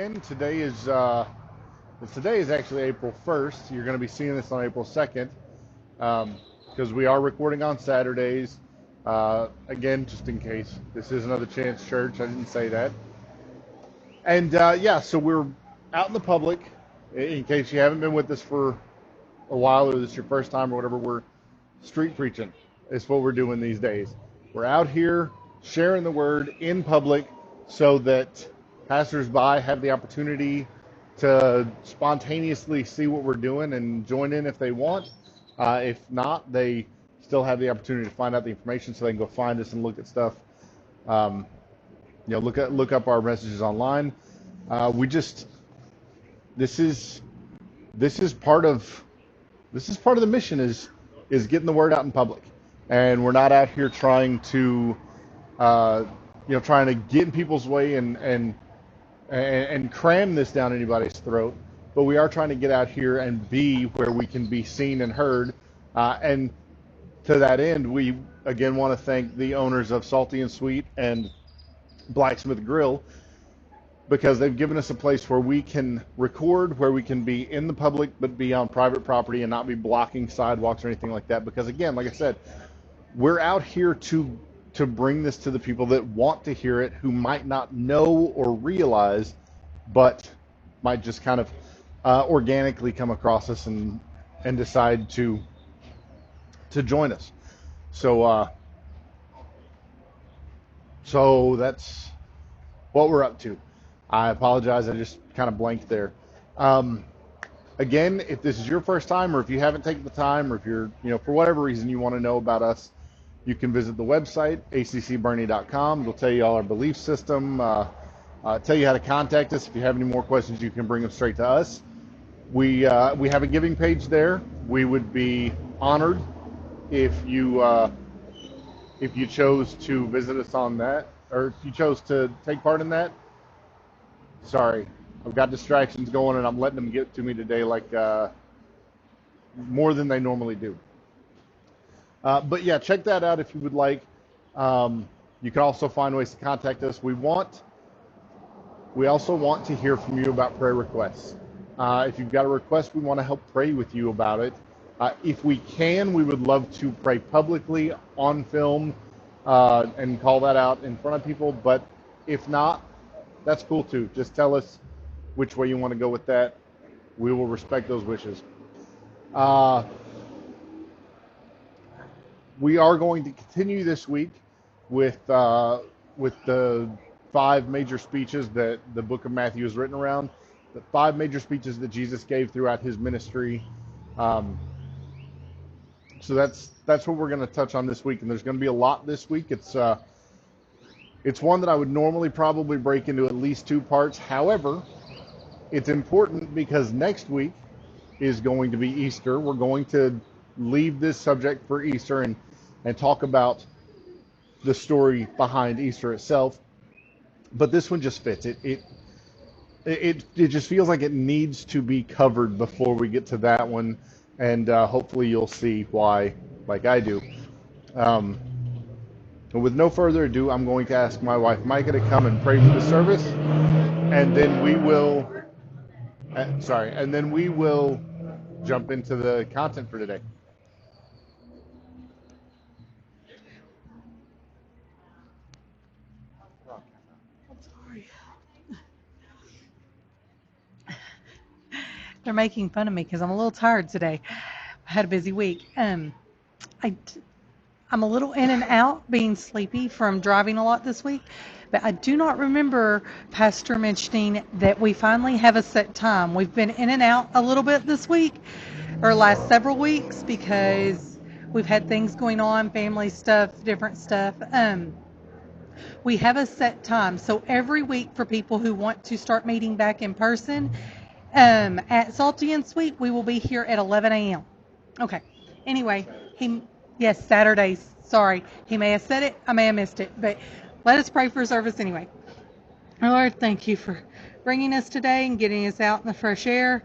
again. Today is actually April 1st. You're going to be seeing this on April 2nd because we are recording on Saturdays. Again, just in case this is another chance church, I didn't say that. And so we're out in the public. In case you haven't been with us for a while, or this is your first time or whatever, we're street preaching. Is what we're doing these days. We're out here sharing the word in public so that passersby have the opportunity to spontaneously see what we're doing and join in if they want. If not, they still have the opportunity to find out the information so they can go find us and look at stuff. Look up our messages online. This is part of the mission is getting the word out in public. And we're not out here trying to get in people's way and cram this down anybody's throat. But we are trying to get out here and be where we can be seen and heard. And to that end, we again want to thank the owners of Salty and Sweet and Blacksmith Grill, because they've given us a place where we can record, where we can be in the public, but be on private property and not be blocking sidewalks or anything like that. Because again, like I said, we're out here to bring this to the people that want to hear it, who might not know or realize, but might just kind of organically come across us and decide to join us. So that's what we're up to. I apologize, I just kind of blanked there. Again, if this is your first time, or if you haven't taken the time, or if you're, for whatever reason you want to know about us, you can visit the website, accboerne.com. It'll tell you all our belief system, tell you how to contact us. If you have any more questions, you can bring them straight to us. We have a giving page there. We would be honored if you chose to visit us on that, or if you chose to take part in that. Sorry, I've got distractions going, and I'm letting them get to me today like more than they normally do. But yeah, check that out if you would like. You can also find ways to contact us. We also want to hear from you about prayer requests. If you've got a request, we want to help pray with you about it. If we can, we would love to pray publicly on film and call that out in front of people. But if not, that's cool too. Just tell us which way you want to go with that. We will respect those wishes. We are going to continue this week with the 5 major speeches that the book of Matthew is written around. The 5 major speeches that Jesus gave throughout his ministry. So that's what we're going to touch on this week, and there's going to be a lot this week. It's one that I would normally probably break into at least 2 parts. However, it's important because next week is going to be Easter. We're going to leave this subject for Easter and talk about the story behind Easter itself. But this one just fits. It just feels like it needs to be covered before we get to that one, and hopefully you'll see why, like I do. But with no further ado, I'm going to ask my wife Micah to come and pray for the service, and then we will jump into the content for today. They're making fun of me because I'm a little tired today. I had a busy week. I'm a little in and out, being sleepy from driving a lot this week. But I do not remember Pastor mentioning that we finally have a set time. We've been in and out a little bit this week, or last several weeks, because we've had things going on, family stuff, different stuff. We have a set time. So every week, for people who want to start meeting back in person, at Salty and Sweet, we will be here at 11 a.m. Okay. Anyway, yes, Saturdays. Sorry. He may have said it. I may have missed it. But let us pray for service anyway. Lord, thank you for bringing us today and getting us out in the fresh air.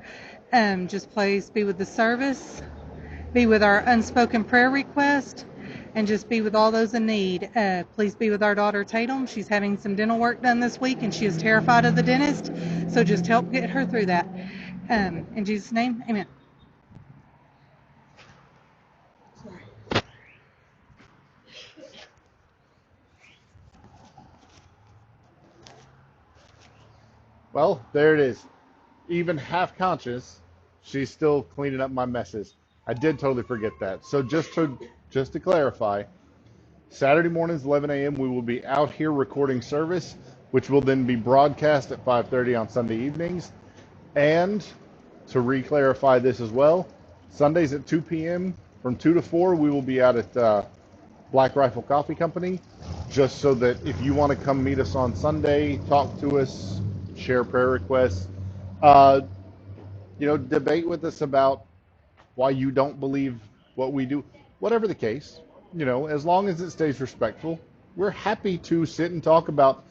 Just please be with the service. Be with our unspoken prayer request. and just be with all those in need. Please be with our daughter Tatum. She's having some dental work done this week, and she is terrified of the dentist. So just help get her through that. In Jesus' name, amen. Well, there it is. Even half conscious, she's still cleaning up my messes. I did totally forget that. So just to clarify, Saturday mornings, 11 a.m., we will be out here recording service, which will then be broadcast at 5:30 on Sunday evenings. And to re-clarify this as well, Sundays at 2 p.m. from 2 to 4, we will be out at Black Rifle Coffee Company, just so that if you want to come meet us on Sunday, talk to us, share prayer requests, debate with us about why you don't believe what we do, whatever the case, as long as it stays respectful, we're happy to sit and talk about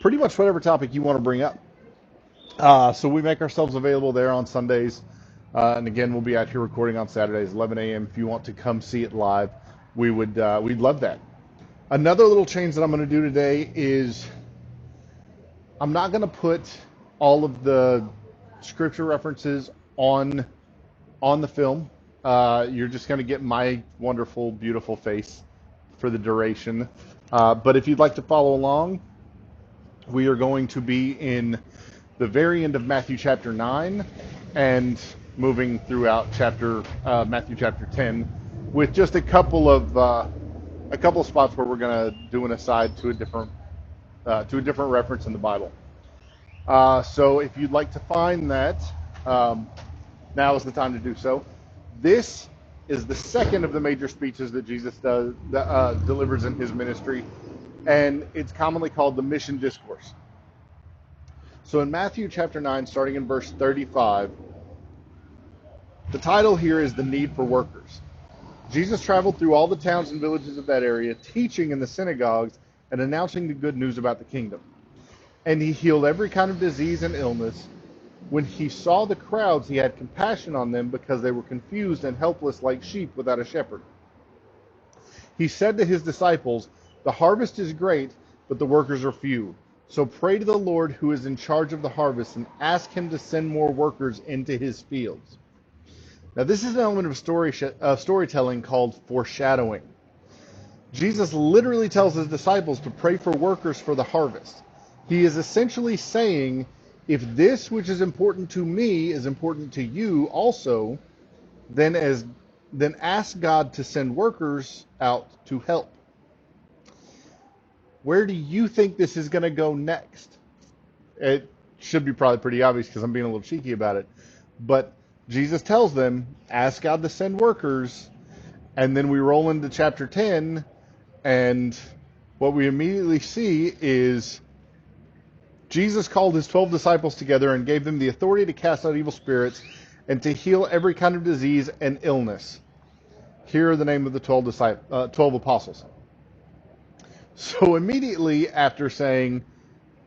pretty much whatever topic you want to bring up. So we make ourselves available there on Sundays. And again, we'll be out here recording on Saturdays, 11 a.m. If you want to come see it live, we'd love that. Another little change that I'm going to do today is I'm not going to put all of the scripture references on the film. You're just going to get my wonderful, beautiful face for the duration. But if you'd like to follow along, we are going to be in the very end of Matthew chapter 9 and moving throughout Matthew chapter 10 with just a couple of spots where we're going to do an aside to a different reference in the Bible. So if you'd like to find that, now is the time to do so. This is the second of the major speeches that Jesus delivers in his ministry, and it's commonly called the Mission Discourse. So in Matthew chapter 9, starting in verse 35, the title here is The Need for Workers. Jesus traveled through all the towns and villages of that area, teaching in the synagogues and announcing the good news about the kingdom. And he healed every kind of disease and illness. When he saw the crowds, he had compassion on them because they were confused and helpless like sheep without a shepherd. He said to his disciples, "The harvest is great, but the workers are few. So pray to the Lord who is in charge of the harvest and ask him to send more workers into his fields." Now this is an element of storytelling called foreshadowing. Jesus literally tells his disciples to pray for workers for the harvest. He is essentially saying, if this which is important to me is important to you also, then ask God to send workers out to help. Where do you think this is going to go next? It should be probably pretty obvious because I'm being a little cheeky about it. But Jesus tells them, ask God to send workers, and then we roll into chapter 10, and what we immediately see is Jesus called his 12 disciples together and gave them the authority to cast out evil spirits and to heal every kind of disease and illness. Here are the name of the 12 apostles. So immediately after saying,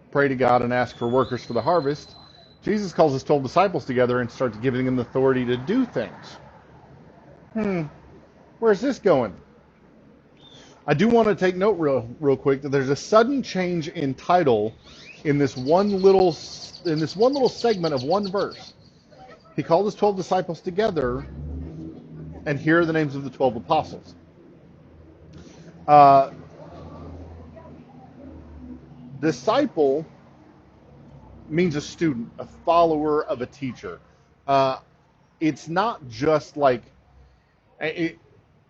pray to God and ask for workers for the harvest, Jesus calls his 12 disciples together and starts giving them the authority to do things. Where's this going? I do want to take note real quick that there's a sudden change in title in this one little segment of one verse. He called his 12 disciples together, and here are the names of the 12 apostles. Disciple means a student, a follower of a teacher. It's not just like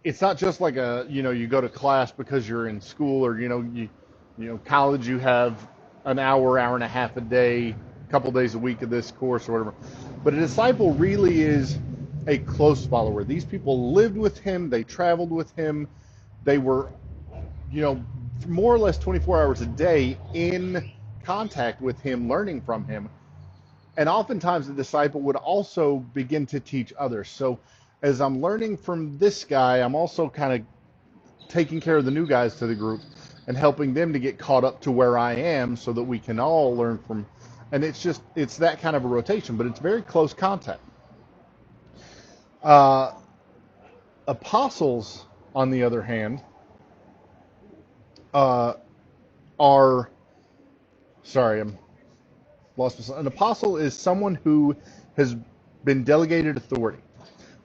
it's not just like you go to class because you're in school, or college. You have an hour and a half a day, a couple days a week of this course or whatever. But a disciple really is a close follower. These people lived with him, they traveled with him, they were, more or less 24 hours a day in contact with him, learning from him. And oftentimes the disciple would also begin to teach others. So as I'm learning from this guy, I'm also kind of taking care of the new guys to the group and helping them to get caught up to where I am so that we can all learn from. And it's that kind of a rotation, but it's very close contact. Apostles, on the other hand, uh, are, sorry, I'm lost myself. An apostle is someone who has been delegated authority,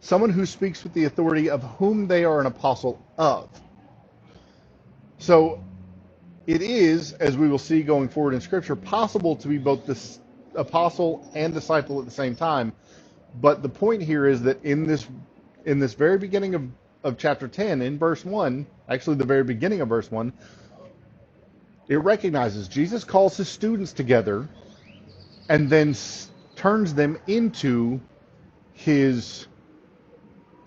someone who speaks with the authority of whom they are an apostle of. So it is, as we will see going forward in Scripture, possible to be both this apostle and disciple at the same time. But the point here is that in this very beginning of chapter 10, in verse 1, actually the very beginning of verse 1, it recognizes Jesus calls his students together and then turns them into his,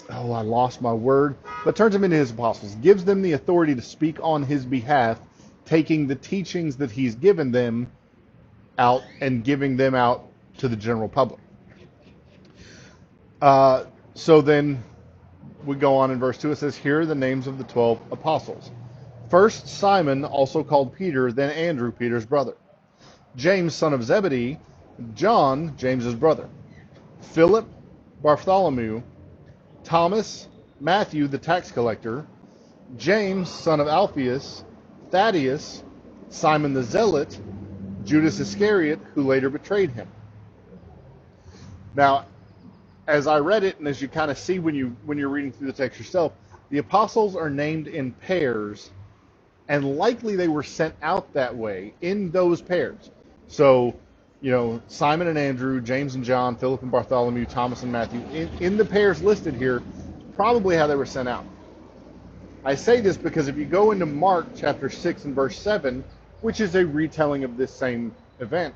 oh, I lost my word, but turns them into his apostles, gives them the authority to speak on his behalf, taking the teachings that he's given them out and giving them out to the general public. So then we go on in verse 2. It says, here are the names of the 12 apostles. First, Simon, also called Peter, then Andrew, Peter's brother. James, son of Zebedee. John, James's brother. Philip, Bartholomew. Thomas, Matthew, the tax collector. James, son of Alphaeus. Thaddeus, Simon the Zealot. Judas Iscariot, who later betrayed him. Now, as I read it, and as you kind of see when you're reading through the text yourself, the apostles are named in pairs, and likely they were sent out that way in those pairs. So, Simon and Andrew, James and John, Philip and Bartholomew, Thomas and Matthew, in the pairs listed here, probably how they were sent out. I say this because if you go into Mark chapter 6 and verse 7, which is a retelling of this same event,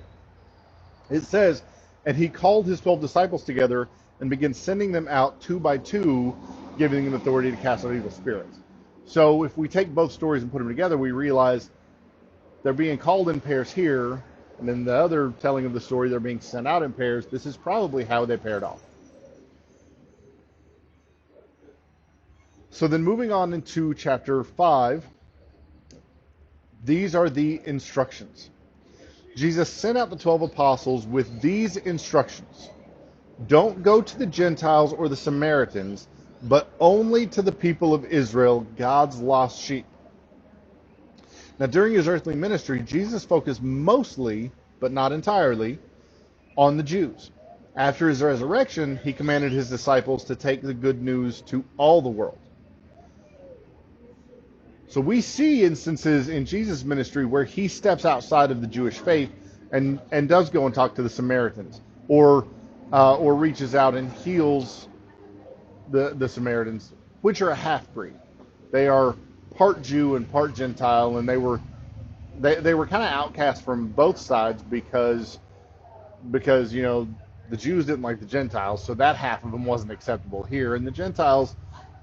it says, and he called his 12 disciples together and began sending them out 2 by 2, giving them authority to cast out evil spirits. So if we take both stories and put them together, we realize they're being called in pairs here, and then the other telling of the story, they're being sent out in pairs. This is probably how they paired off. So then moving on into chapter 5, these are the instructions. Jesus sent out the 12 apostles with these instructions. Don't go to the Gentiles or the Samaritans, but only to the people of Israel, God's lost sheep. Now, during his earthly ministry, Jesus focused mostly, but not entirely, on the Jews. After his resurrection, he commanded his disciples to take the good news to all the world. So we see instances in Jesus' ministry where he steps outside of the Jewish faith and does go and talk to the Samaritans, or reaches out and heals the Samaritans, which are a half-breed. They are part Jew and part Gentile, and they were kind of outcast from both sides because the Jews didn't like the Gentiles, so that half of them wasn't acceptable here, and the Gentiles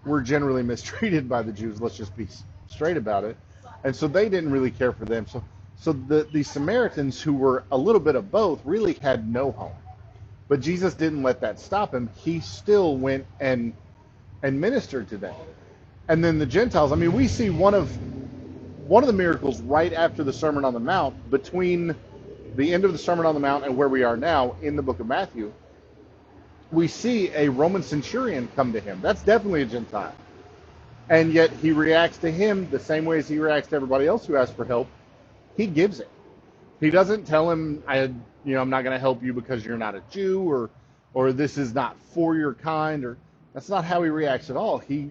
were generally mistreated by the Jews. Let's just be straight about it, and so they didn't really care for them. So the Samaritans, who were a little bit of both, really had no home. But Jesus didn't let that stop him. He still went and ministered to them. And then the Gentiles, we see one of the miracles right after the Sermon on the Mount, between the end of the Sermon on the Mount and where we are now in the book of Matthew. We see a Roman centurion come to him. That's definitely a Gentile. And yet he reacts to him the same way as he reacts to everybody else who asks for help. He gives it. He doesn't tell him, I'm not going to help you because you're not a Jew, or this is not for your kind, or that's not how he reacts at all. He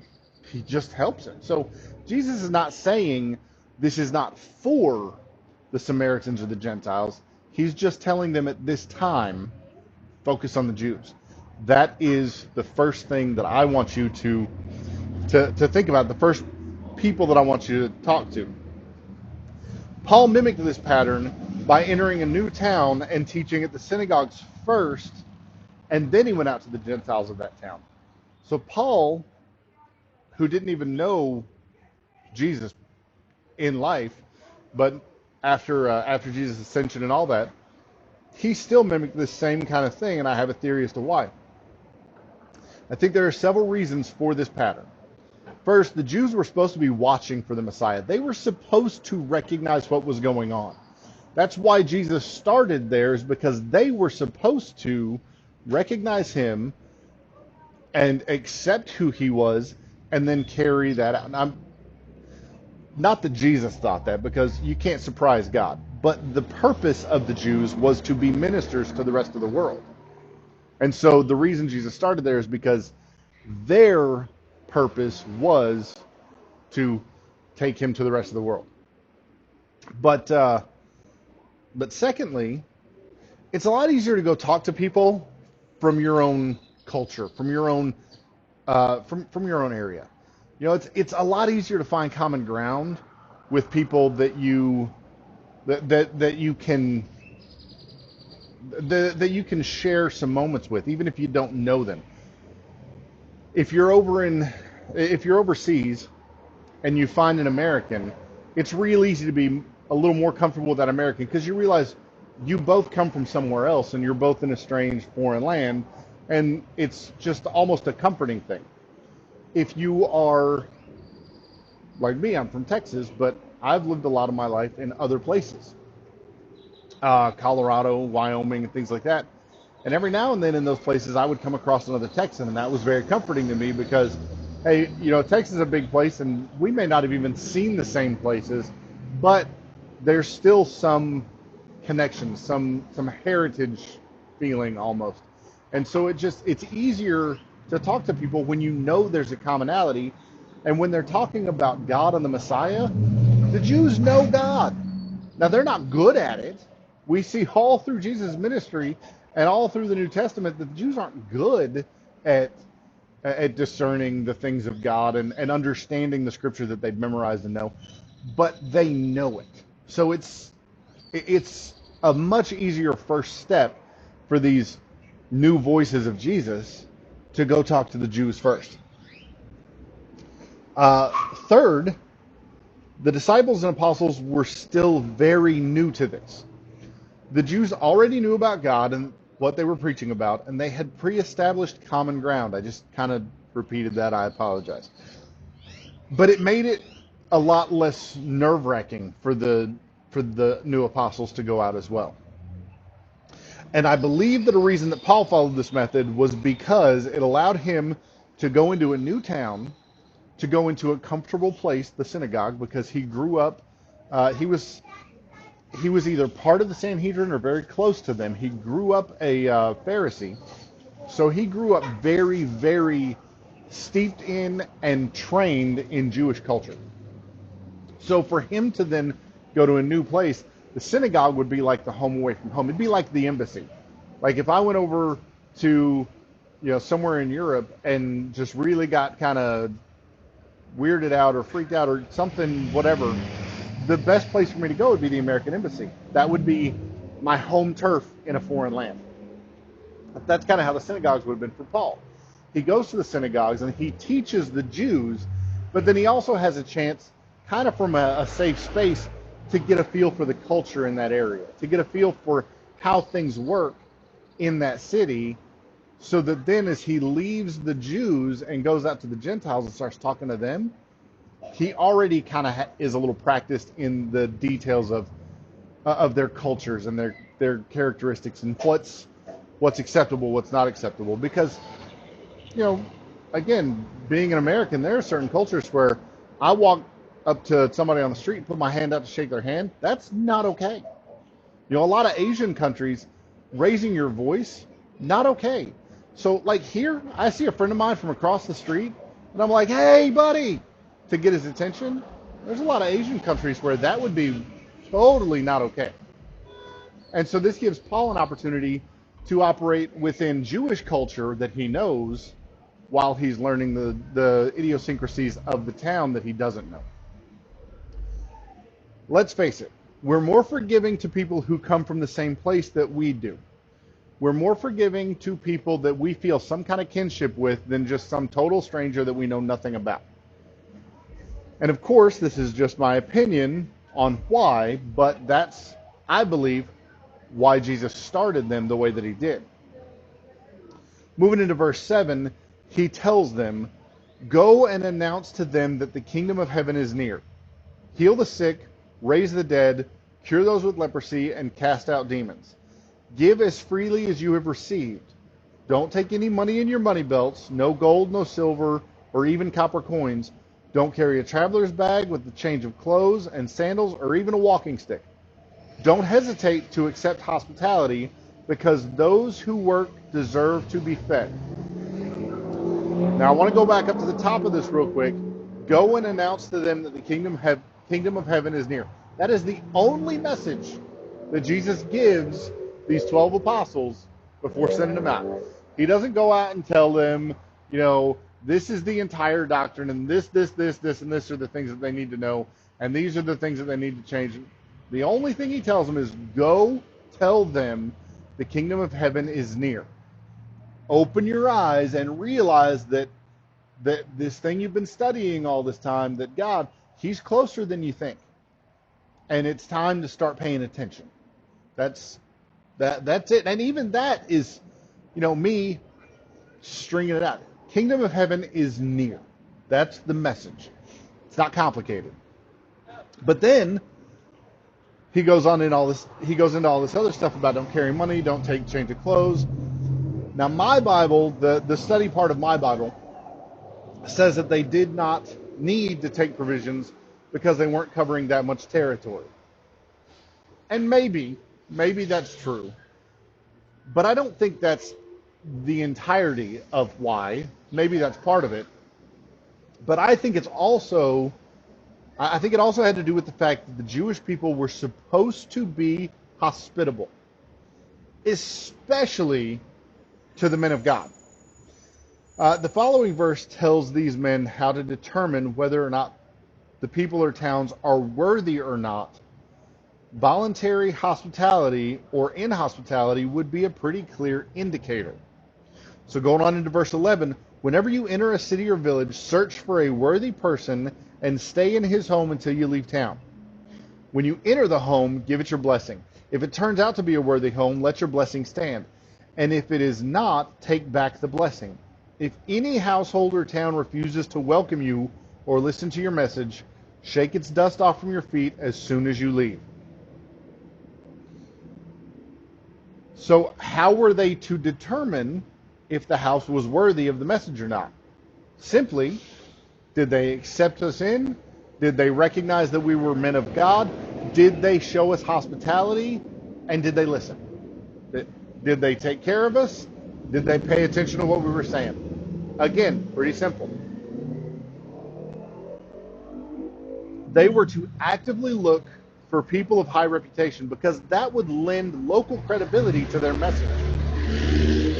just helps him. So Jesus is not saying this is not for the Samaritans or the Gentiles. He's just telling them at this time, focus on the Jews. That is the first thing that I want you to think about, the first people that I want you to talk to. Paul mimicked this pattern by entering a new town and teaching at the synagogues first, and then he went out to the Gentiles of that town. So Paul, who didn't even know Jesus in life, but after Jesus' ascension and all that, he still mimicked this same kind of thing, and I have a theory as to why. I think there are several reasons for this pattern. First, the Jews were supposed to be watching for the Messiah. They were supposed to recognize what was going on. That's why Jesus started there, is because they were supposed to recognize him and accept who he was and then carry that out. Now, Not that Jesus thought that, because you can't surprise God. But the purpose of the Jews was to be ministers to the rest of the world. And so the reason Jesus started there is because their purpose was to take him to the rest of the world. But secondly, it's a lot easier to go talk to people from your own culture, from your own from your own area. You know, it's a lot easier to find common ground with people that you that you can that you can share some moments with, even if you don't know them. If you're overseas and you find an American, it's real easy to be a little more comfortable with that American because you realize you both come from somewhere else and you're both in a strange foreign land, and it's just almost a comforting thing. If you are like me, I'm from Texas, but I've lived a lot of my life in other places, Colorado, Wyoming, and things like that. And every now and then in those places, I would come across another Texan, and that was very comforting to me because, hey, you know, Texas is a big place, and we may not have even seen the same places, but there's still some connection, some heritage feeling almost. And so it's easier to talk to people when you know there's a commonality. And when they're talking about God and the Messiah, the Jews know God. Now, they're not good at it. We see all through Jesus' ministry and all through the New Testament that the Jews aren't good at discerning the things of God and understanding the scripture that they've memorized and know, but they know it. So it's a much easier first step for these new voices of Jesus to go talk to the Jews first. Third, the disciples and apostles were still very new to this. The Jews already knew about God and what they were preaching about, and they had pre-established common ground. I just kind of repeated that. I apologize. But it made it a lot less nerve-wracking for the new apostles to go out as well. And I believe that a reason that Paul followed this method was because it allowed him to go into a new town, to go into a comfortable place, the synagogue, because he grew up, he was either part of the Sanhedrin or very close to them. He grew up a Pharisee, so he grew up very, very steeped in and trained in Jewish culture. So for him to then go to a new place, the synagogue would be like the home away from home. It'd be like the embassy. Like if I went over to, somewhere in Europe and just really got kind of weirded out or freaked out or something, whatever, the best place for me to go would be the American embassy. That would be my home turf in a foreign land. That's kind of how the synagogues would have been for Paul. He goes to the synagogues and he teaches the Jews, but then he also has a chance, kind of from a safe space, to get a feel for the culture in that area, to get a feel for how things work in that city, so that then as he leaves the Jews and goes out to the Gentiles and starts talking to them, he already kind of is a little practiced in the details of their cultures and their characteristics and what's acceptable, what's not acceptable. Because, again, being an American, there are certain cultures where I walk up to somebody on the street and put my hand out to shake their hand. That's not okay. A lot of Asian countries, raising your voice, not okay. So like here, I see a friend of mine from across the street and I'm like, hey buddy, to get his attention. There's a lot of Asian countries where that would be totally not okay. And so this gives Paul an opportunity to operate within Jewish culture that he knows while he's learning the idiosyncrasies of the town that he doesn't know. Let's face it, we're more forgiving to people who come from the same place that we do. We're more forgiving to people that we feel some kind of kinship with than just some total stranger that we know nothing about. And of course, this is just my opinion on why, but that's, I believe, why Jesus started them the way that he did. Moving into verse 7, he tells them, "Go and announce to them that the kingdom of heaven is near. Heal the sick, raise the dead, cure those with leprosy, and cast out demons. Give as freely as you have received. Don't take any money in your money belts, no gold, no silver, or even copper coins. Don't carry a traveler's bag with a change of clothes and sandals or even a walking stick. Don't hesitate to accept hospitality because those who work deserve to be fed. Now I want to go back up to the top of this real quick. Go and announce to them that the kingdom of heaven is near. That is the only message that Jesus gives these 12 apostles before sending them out. He doesn't go out and tell them, this is the entire doctrine, and this, and this are the things that they need to know, and these are the things that they need to change. The only thing he tells them is, go tell them the kingdom of heaven is near. Open your eyes and realize that this thing you've been studying all this time, that God, he's closer than you think. And it's time to start paying attention. That's it. And even that is, me stringing it out. Kingdom of heaven is near. That's the message. It's not complicated. But then he goes into all this other stuff about don't carry money, don't change of clothes. Now my Bible, the study part of my Bible, says that they did not need to take provisions because they weren't covering that much territory. And maybe that's true. But I don't think that's the entirety of why. Maybe that's part of it. But I think it also had to do with the fact that the Jewish people were supposed to be hospitable, especially to the men of God. The following verse tells these men how to determine whether or not the people or towns are worthy or not. Voluntary hospitality or inhospitality would be a pretty clear indicator. So going on into verse 11, whenever you enter a city or village, search for a worthy person and stay in his home until you leave town. When you enter the home, give it your blessing. If it turns out to be a worthy home, let your blessing stand. And if it is not, take back the blessing. If any household or town refuses to welcome you or listen to your message, shake its dust off from your feet as soon as you leave. So how were they to determine if the house was worthy of the message or not? Simply, did they accept us in? Did they recognize that we were men of God? Did they show us hospitality? And did they listen? Did they take care of us? Did they pay attention to what we were saying? Again, pretty simple. They were to actively look for people of high reputation because that would lend local credibility to their message.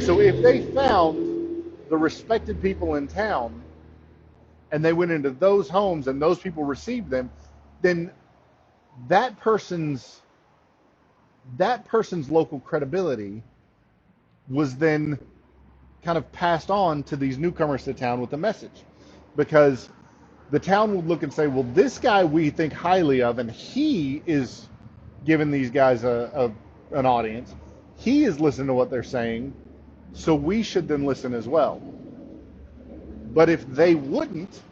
So if they found the respected people in town and they went into those homes and those people received them, then that person's local credibility was then kind of passed on to these newcomers to town with a message, because the town would look and say, well, this guy we think highly of, and he is giving these guys an audience. He is listening to what they're saying, so we should then listen as well. But if they wouldn't,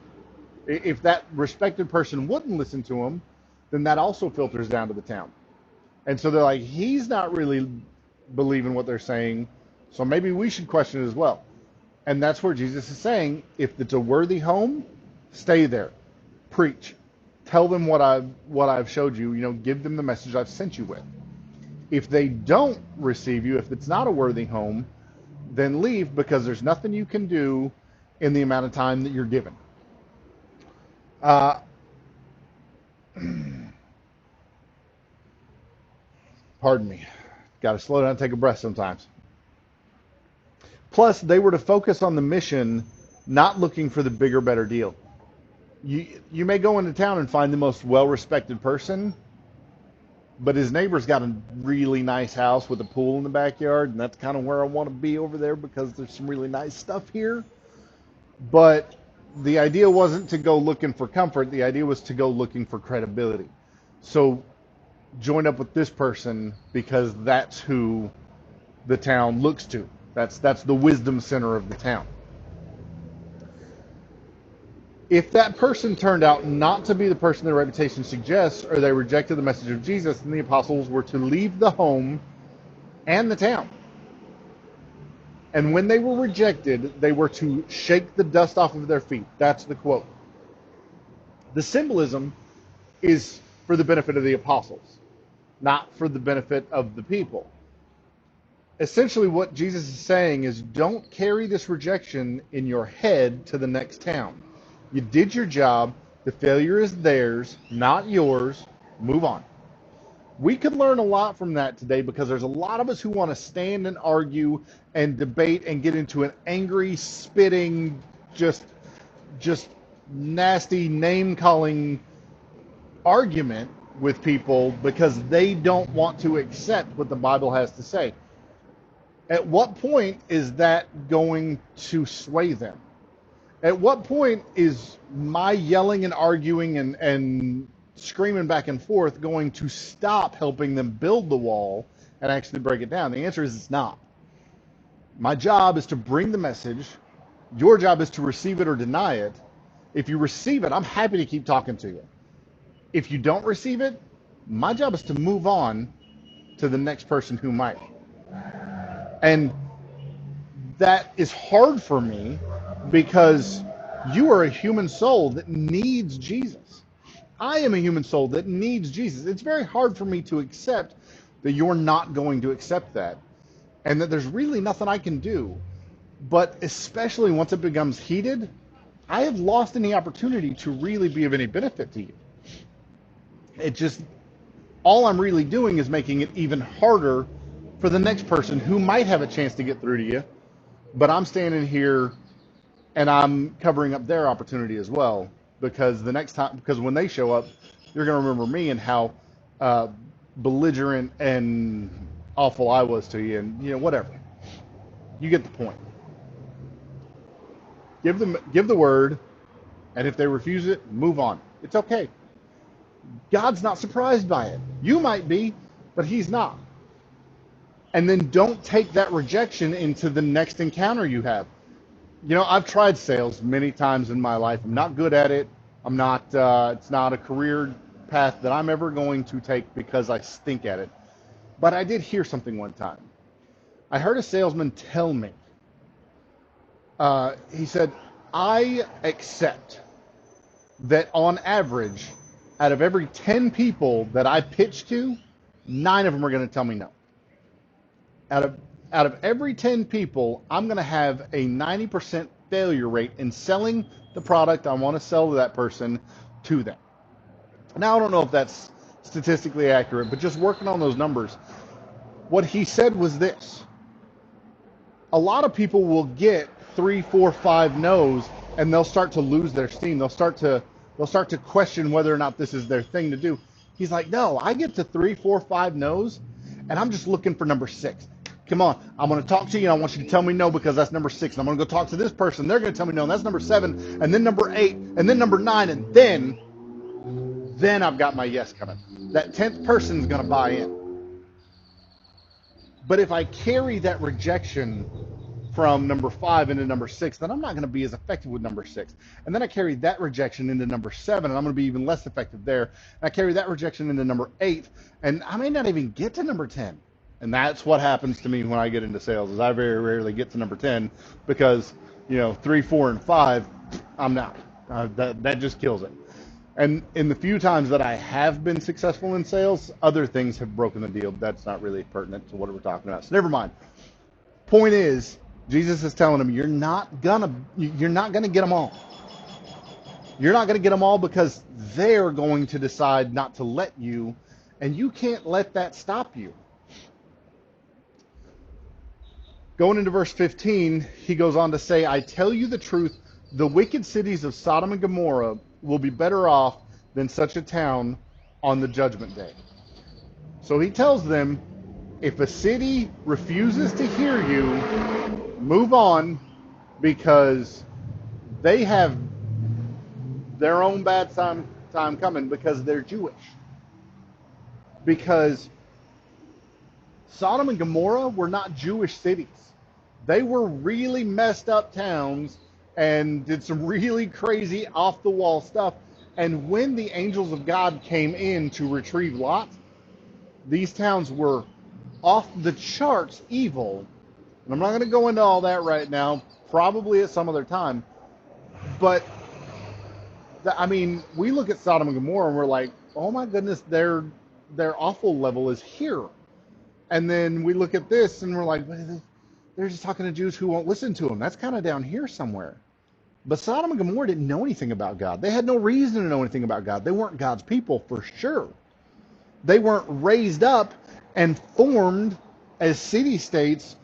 if that respected person wouldn't listen to them, then that also filters down to the town. And so they're like, he's not really believing what they're saying, so maybe we should question it as well. And that's where Jesus is saying, if it's a worthy home, stay there, preach, tell them what I've showed you. Give them the message I've sent you with. If they don't receive you, if it's not a worthy home, then leave, because there's nothing you can do in the amount of time that you're given. Pardon me. Got to slow down and take a breath sometimes. Plus, they were to focus on the mission, not looking for the bigger, better deal. You may go into town and find the most well-respected person, but his neighbor's got a really nice house with a pool in the backyard, and that's kind of where I want to be over there because there's some really nice stuff here. But the idea wasn't to go looking for comfort. The idea was to go looking for credibility. So join up with this person because that's who the town looks to. That's the wisdom center of the town. If that person turned out not to be the person their reputation suggests, or they rejected the message of Jesus, then the apostles were to leave the home and the town. And when they were rejected, they were to shake the dust off of their feet. That's the quote. The symbolism is for the benefit of the apostles, not for the benefit of the people. Essentially, what Jesus is saying is, don't carry this rejection in your head to the next town. You did your job. The failure is theirs, not yours. Move on. We could learn a lot from that today, because there's a lot of us who want to stand and argue and debate and get into an angry, spitting, just nasty, name-calling argument with people because they don't want to accept what the Bible has to say. At what point is that going to sway them? At what point is my yelling and arguing and screaming back and forth going to stop helping them build the wall and actually break it down? The answer is it's not. My job is to bring the message. Your job is to receive it or deny it. If you receive it, I'm happy to keep talking to you. If you don't receive it, my job is to move on to the next person who might. And that is hard for me, because you are a human soul that needs Jesus. I am a human soul that needs Jesus. It's very hard for me to accept that you're not going to accept that, and that there's really nothing I can do. But especially once it becomes heated, I have lost any opportunity to really be of any benefit to you. It just, all I'm really doing is making it even harder for the next person who might have a chance to get through to you, but I'm standing here and I'm covering up their opportunity as well, because the next time, because when they show up, you're going to remember me and how belligerent and awful I was to you, and whatever. You get the point. Give the word, and if they refuse it, move on. It's okay. God's not surprised by it. You might be, but he's not. And then don't take that rejection into the next encounter you have. I've tried sales many times in my life. I'm not good at it. I'm not, it's not a career path that I'm ever going to take because I stink at it. But I did hear something one time. I heard a salesman tell me, he said, I accept that on average, out of every 10 people that I pitch to, 9 of them are going to tell me no. Out of every 10 people, I'm going to have a 90% failure rate in selling the product I want to sell to that person to them. Now, I don't know if that's statistically accurate, but just working on those numbers, what he said was this. A lot of people will get 3, 4, 5 no's, and they'll start to lose their steam. They'll start to question whether or not this is their thing to do. He's like, no, I get to 3, 4, 5 no's, and I'm just looking for number 6. Come on, I'm going to talk to you, and I want you to tell me no, because that's number 6. And I'm going to go talk to this person. They're going to tell me no, and that's number 7, and then number 8, and then number 9, and then I've got my yes coming. That 10th person's going to buy in. But if I carry that rejection from number 5 into number 6, then I'm not going to be as effective with number 6. And then I carry that rejection into number 7, and I'm going to be even less effective there. And I carry that rejection into number 8, and I may not even get to number 10. And that's what happens to me when I get into sales, is I very rarely get to number 10, because 3, 4, and 5, I'm not. That just kills it. And in the few times that I have been successful in sales, other things have broken the deal. That's not really pertinent to what we're talking about. So never mind. Point is, Jesus is telling them, you're not gonna get them all. You're not gonna get them all, because they're going to decide not to let you, and you can't let that stop you. Going into verse 15, he goes on to say, I tell you the truth, the wicked cities of Sodom and Gomorrah will be better off than such a town on the judgment day. So he tells them, if a city refuses to hear you, move on, because they have their own bad time coming, because they're Jewish. Because Sodom and Gomorrah were not Jewish cities. They were really messed up towns and did some really crazy off-the-wall stuff. And when the angels of God came in to retrieve Lot, these towns were off the charts evil. And I'm not going to go into all that right now, probably at some other time. But I mean, we look at Sodom and Gomorrah and we're like, oh my goodness, their awful level is here. And then we look at this and we're like, they're just talking to Jews who won't listen to them. That's kind of down here somewhere. But Sodom and Gomorrah didn't know anything about God. They had no reason to know anything about God. They weren't God's people for sure. They weren't raised up and formed as city-states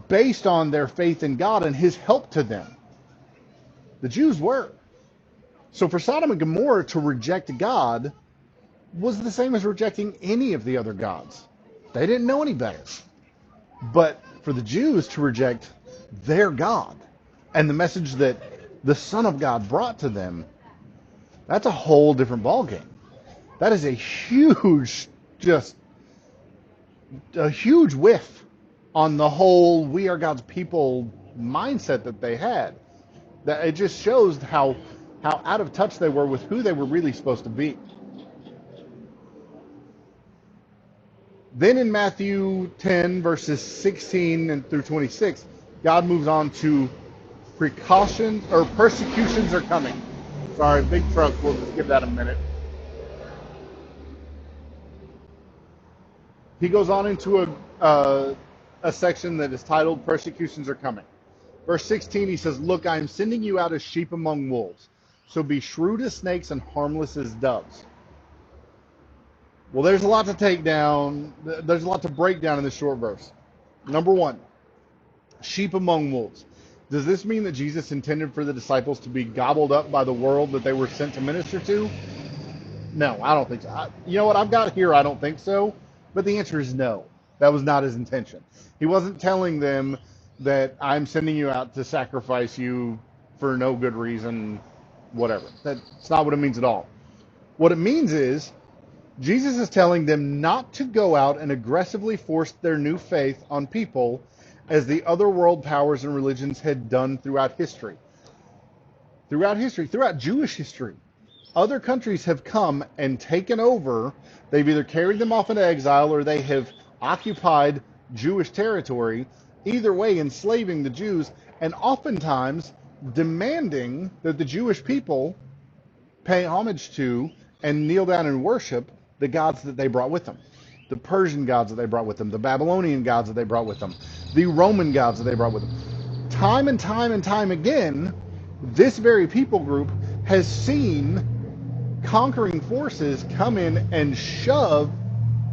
based on their faith in God and his help to them. The Jews were. So for Sodom and Gomorrah to reject God was the same as rejecting any of the other gods. They didn't know any better. But for the Jews to reject their God and the message that the Son of God brought to them, that's a whole different ballgame. That is a huge, just a huge whiff on the whole we are God's people mindset that they had. That it just shows how out of touch they were with who they were really supposed to be. Then in Matthew 10, verses 16 and through 26, God moves on to precautions or persecutions are coming. Sorry, big truck. We'll just give that a minute. He goes on into a section that is titled Persecutions Are Coming. Verse 16, he says, look, I am sending you out as sheep among wolves. So be shrewd as snakes and harmless as doves. Well, there's a lot to take down. There's a lot to break down in this short verse. Number one, sheep among wolves. Does this mean that Jesus intended for the disciples to be gobbled up by the world that they were sent to minister to? No, I don't think so. You know what I've got here? I don't think so. But the answer is no. That was not his intention. He wasn't telling them that I'm sending you out to sacrifice you for no good reason, whatever. That's not what it means at all. What it means is Jesus is telling them not to go out and aggressively force their new faith on people as the other world powers and religions had done throughout history. Throughout Jewish history. Other countries have come and taken over. They've either carried them off into exile or they have occupied Jewish territory, either way enslaving the Jews, and oftentimes demanding that the Jewish people pay homage to and kneel down and worship the gods that they brought with them. The Persian gods that they brought with them, the Babylonian gods that they brought with them, the Roman gods that they brought with them. Time and time and time again, this very people group has seen conquering forces come in and shove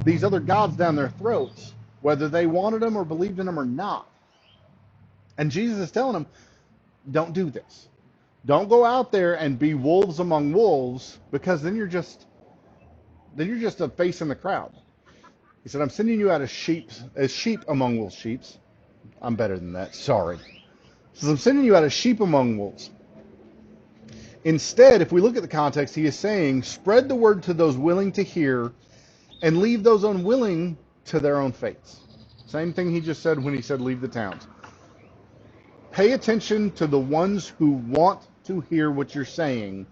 these other gods down their throats, whether they wanted them or believed in them or not. And Jesus is telling them, don't do this. Don't go out there and be wolves among wolves, because then you're just a face in the crowd. He said, I'm sending you out as sheep among wolves. Sheeps. I'm better than that. Sorry. He says, I'm sending you out as sheep among wolves. Instead, if we look at the context, he is saying, spread the word to those willing to hear and leave those unwilling to their own fates. Same thing he just said when he said leave the towns. Pay attention to the ones who want to hear what you're saying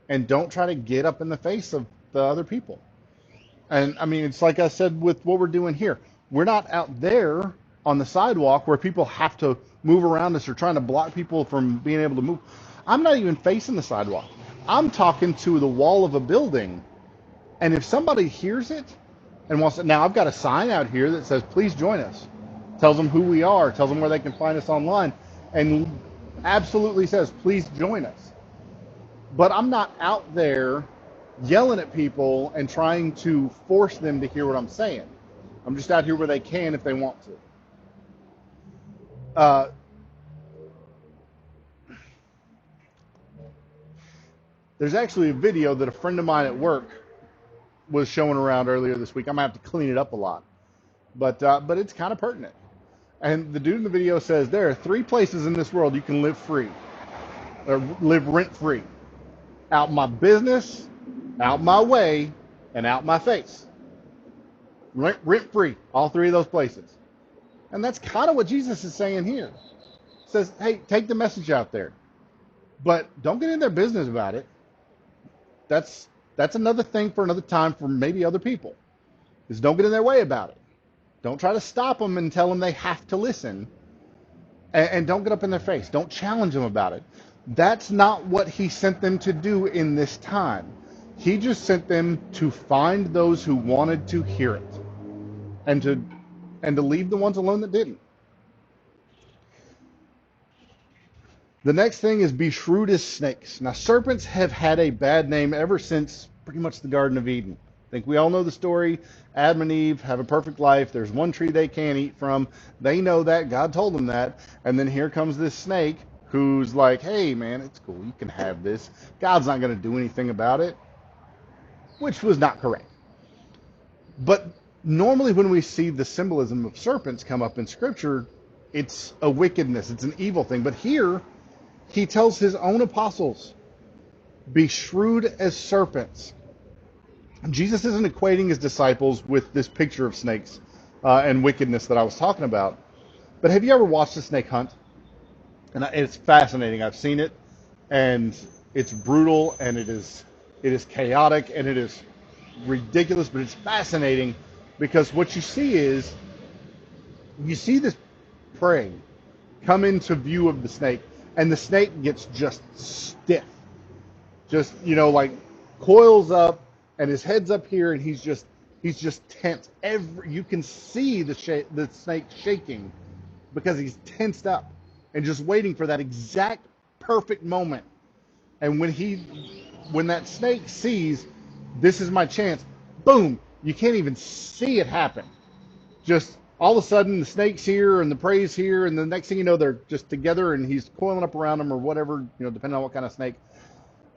and don't try to get up in the face of the other people. And I mean, it's like I said with what we're doing here. We're not out there on the sidewalk where people have to move around us or trying to block people from being able to move. I'm not even facing the sidewalk. I'm talking to the wall of a building. And if somebody hears it and wants to, now I've got a sign out here that says, please join us. Tells them who we are, tells them where they can find us online, and absolutely says, please join us. But I'm not out there yelling at people and trying to force them to hear what I'm saying. I'm just out here where they can if they want to. There's actually a video that a friend of mine at work was showing around earlier this week. I'm going to have to clean it up a lot. But it's kind of pertinent. And the dude in the video says, there are 3 places in this world you can live free. Or live rent-free. Out my business, out my way, and out my face. Rent-free. All 3 of those places. And that's kind of what Jesus is saying here. He says, hey, take the message out there. But don't get in their business about it. That's another thing for another time for maybe other people. Is don't get in their way about it. Don't try to stop them and tell them they have to listen. And don't get up in their face. Don't challenge them about it. That's not what he sent them to do in this time. He just sent them to find those who wanted to hear it, and to leave the ones alone that didn't. The next thing is be shrewd as snakes. Now, serpents have had a bad name ever since pretty much the Garden of Eden. I think we all know the story. Adam and Eve have a perfect life. There's one tree they can't eat from. They know that. God told them that. And then here comes this snake who's like, hey, man, it's cool. You can have this. God's not going to do anything about it, which was not correct. But normally when we see the symbolism of serpents come up in Scripture, it's a wickedness. It's an evil thing. But here, he tells his own apostles, be shrewd as serpents. Jesus isn't equating his disciples with this picture of snakes and wickedness that I was talking about. But have you ever watched a snake hunt? And it's fascinating. I've seen it, and it's brutal, and it is chaotic, and it is ridiculous, but it's fascinating because what you see is you see this prey come into view of the snake, and the snake gets just stiff, just like coils up, and his head's up here, and he's just tense. You can see the snake shaking because he's tensed up and just waiting for that exact perfect moment. And when that snake sees this is my chance, boom! You can't even see it happen. Just all of a sudden, the snake's here and the prey's here, and the next thing you know, they're just together, and he's coiling up around them or whatever, depending on what kind of snake.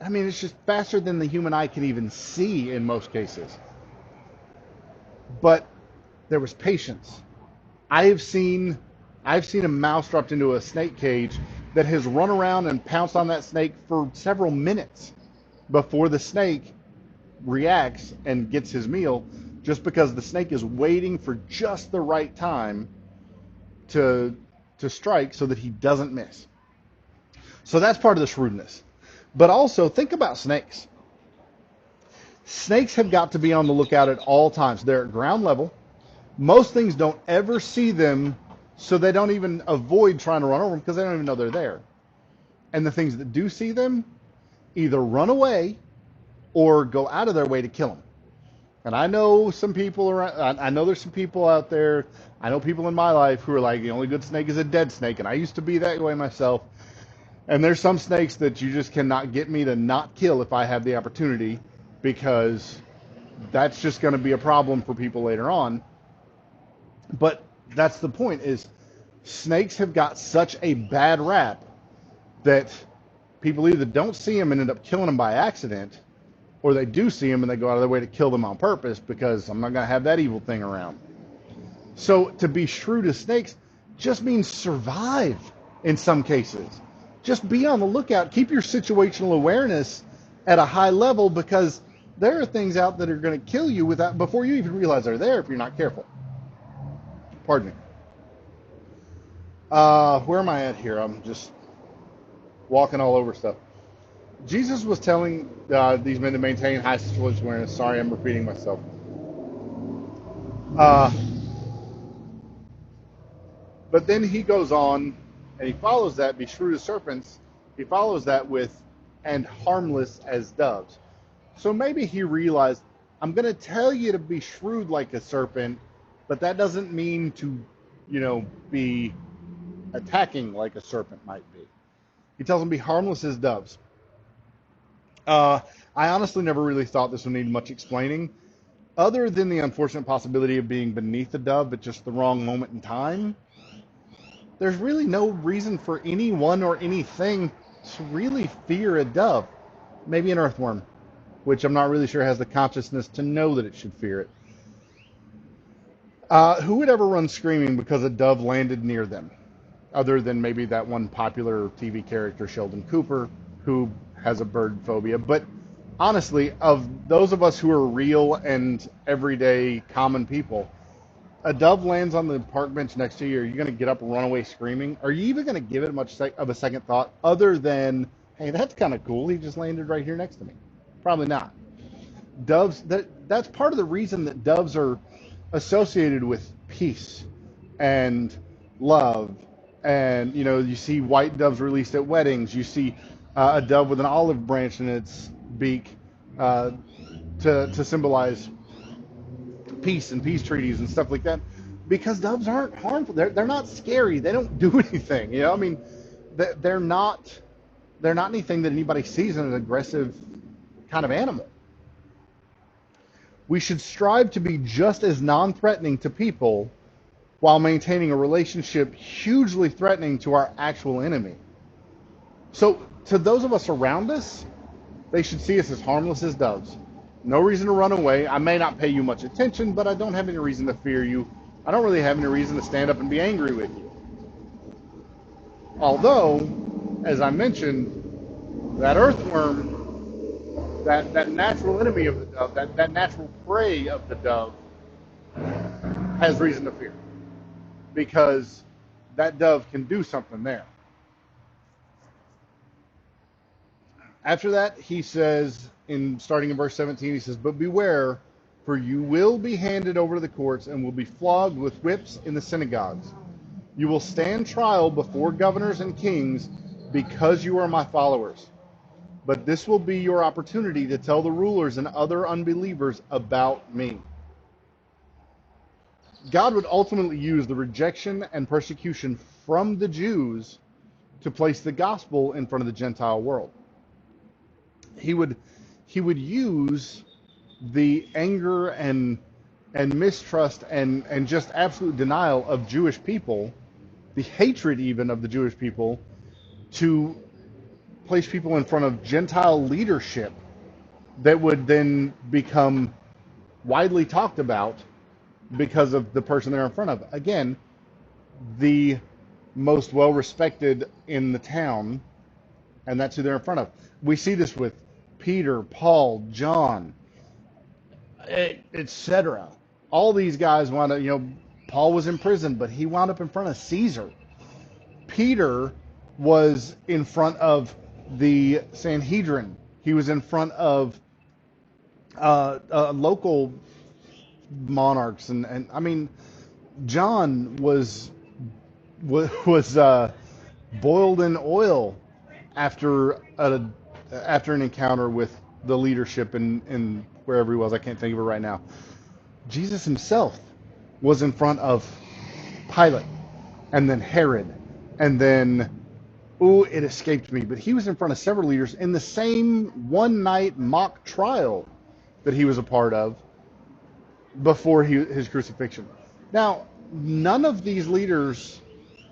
I mean, it's just faster than the human eye can even see in most cases. But there was patience. I've seen a mouse dropped into a snake cage that has run around and pounced on that snake for several minutes before the snake reacts and gets his meal, just because the snake is waiting for just the right time to strike so that he doesn't miss. So that's part of the shrewdness. But also, think about snakes. Snakes have got to be on the lookout at all times. They're at ground level. Most things don't ever see them, so they don't even avoid trying to run over them because they don't even know they're there. And the things that do see them either run away or go out of their way to kill them. And I know some people around, I know there's some people out there, I know people in my life who are like, the only good snake is a dead snake, and I used to be that way myself. And there's some snakes that you just cannot get me to not kill if I have the opportunity, because that's just going to be a problem for people later on. But that's the point, is snakes have got such a bad rap that people either don't see them and end up killing them by accident, or they do see them and they go out of their way to kill them on purpose, because I'm not going to have that evil thing around. So to be shrewd as snakes just means survive in some cases. Just be on the lookout. Keep your situational awareness at a high level, because there are things out that are going to kill you before you even realize they're there if you're not careful. Pardon me. Where am I at here? I'm just walking all over stuff. Jesus was telling these men to maintain high situational awareness. Sorry, I'm repeating myself. But then he goes on, and he follows that, be shrewd as serpents. He follows that with, and harmless as doves. So maybe he realized, I'm going to tell you to be shrewd like a serpent, but that doesn't mean to, be attacking like a serpent might be. He tells them, be harmless as doves. I honestly never really thought this would need much explaining, other than the unfortunate possibility of being beneath a dove at just the wrong moment in time. There's really no reason for anyone or anything to really fear a dove. Maybe an earthworm, which I'm not really sure has the consciousness to know that it should fear it. Who would ever run screaming because a dove landed near them? Other than maybe that one popular TV character, Sheldon Cooper, who has a bird phobia. But honestly, of those of us who are real and everyday common people, a dove lands on the park bench next to you, are you going to get up and run away screaming? Are you even going to give it much of a second thought other than, hey, that's kind of cool, he just landed right here next to me? Probably not. Doves, that's part of the reason that doves are associated with peace and love. And, you see white doves released at weddings. You see a dove with an olive branch in its beak to symbolize peace and peace treaties and stuff like that, because doves aren't harmful. They're not scary. They don't do anything. I mean, they're not anything that anybody sees in an aggressive kind of animal. We should strive to be just as non-threatening to people while maintaining a relationship hugely threatening to our actual enemy. So to those of us around us, they should see us as harmless as doves. No reason to run away. I may not pay you much attention, but I don't have any reason to fear you. I don't really have any reason to stand up and be angry with you. Although, as I mentioned, that earthworm, that natural enemy of the dove, that natural prey of the dove, has reason to fear. Because that dove can do something there. After that, he says, starting in verse 17, he says, "But beware, for you will be handed over to the courts and will be flogged with whips in the synagogues. You will stand trial before governors and kings because you are my followers. But this will be your opportunity to tell the rulers and other unbelievers about me." God would ultimately use the rejection and persecution from the Jews to place the gospel in front of the Gentile world. He would use the anger and mistrust and just absolute denial of Jewish people, the hatred even of the Jewish people, to place people in front of Gentile leadership that would then become widely talked about because of the person they're in front of. Again, the most well-respected in the town, and that's who they're in front of. We see this with Peter, Paul, John, etc. All these guys wound up, Paul was in prison, but he wound up in front of Caesar. Peter was in front of the Sanhedrin. He was in front of local monarchs, and I mean, John was boiled in oil after an encounter with the leadership in wherever he was. I can't think of it right now. Jesus himself was in front of Pilate, and then Herod, and then, it escaped me, but he was in front of several leaders in the same one-night mock trial that he was a part of before his crucifixion. Now, none of these leaders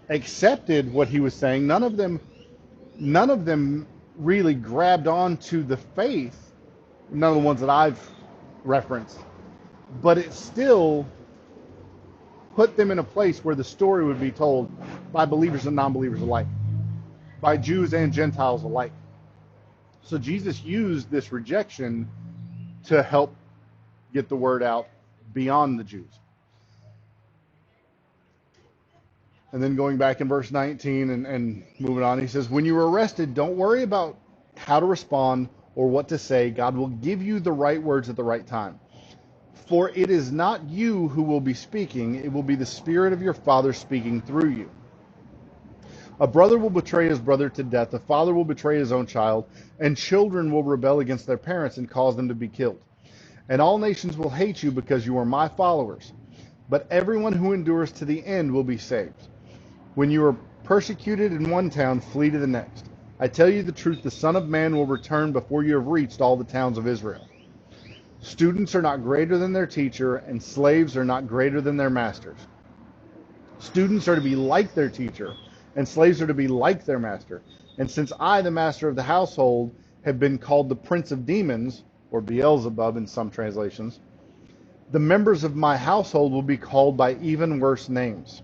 accepted what he was saying. None of them really grabbed onto the faith. None of the ones that I've referenced. But it still put them in a place where the story would be told by believers and non-believers alike, by Jews and Gentiles alike. So Jesus used this rejection to help get the word out beyond the Jews. And then going back in verse 19 and moving on, he says, "When you are arrested, don't worry about how to respond or what to say. God will give you the right words at the right time. For it is not you who will be speaking, it will be the Spirit of your Father speaking through you. A brother will betray his brother to death, a father will betray his own child, and children will rebel against their parents and cause them to be killed. And all nations will hate you because you are my followers. But everyone who endures to the end will be saved. When you are persecuted in one town, flee to the next. I tell you the truth, the Son of Man will return before you have reached all the towns of Israel. Students are not greater than their teacher, and slaves are not greater than their masters. Students are to be like their teacher, and slaves are to be like their master. And since I, the master of the household, have been called the prince of demons, or Beelzebub in some translations, the members of my household will be called by even worse names.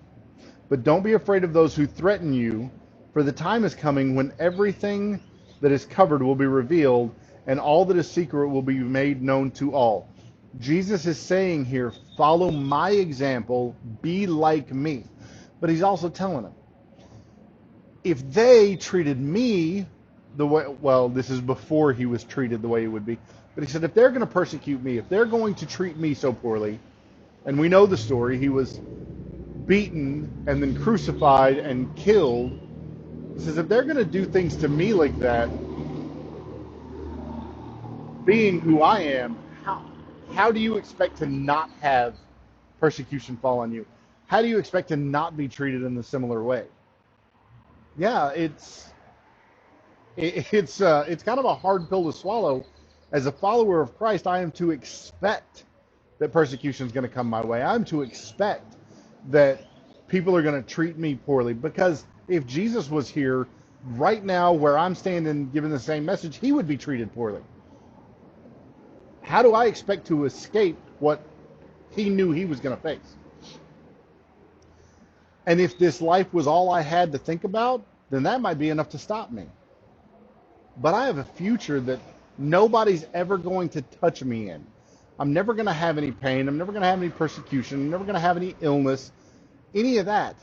But don't be afraid of those who threaten you, for the time is coming when everything that is covered will be revealed, and all that is secret will be made known to all." Jesus is saying here, follow my example, be like me. But he's also telling them, if they treated me the way, well, this is before he was treated the way he would be, but he said, if they're going to persecute me, if they're going to treat me so poorly, and we know the story, he was beaten and then crucified and killed. He says, if they're going to do things to me like that, being who I am, how do you expect to not have persecution fall on you? How do you expect to not be treated in a similar way? Yeah, it's kind of a hard pill to swallow. As a follower of Christ, I am to expect that persecution is going to come my way. I'm to expect that people are going to treat me poorly, because if Jesus was here right now where I'm standing giving the same message, he would be treated poorly. How do I expect to escape what he knew he was going to face? And if this life was all I had to think about, then that might be enough to stop me. But I have a future that nobody's ever going to touch me in. I'm never going to have any pain. I'm never going to have any persecution. I'm never going to have any illness, any of that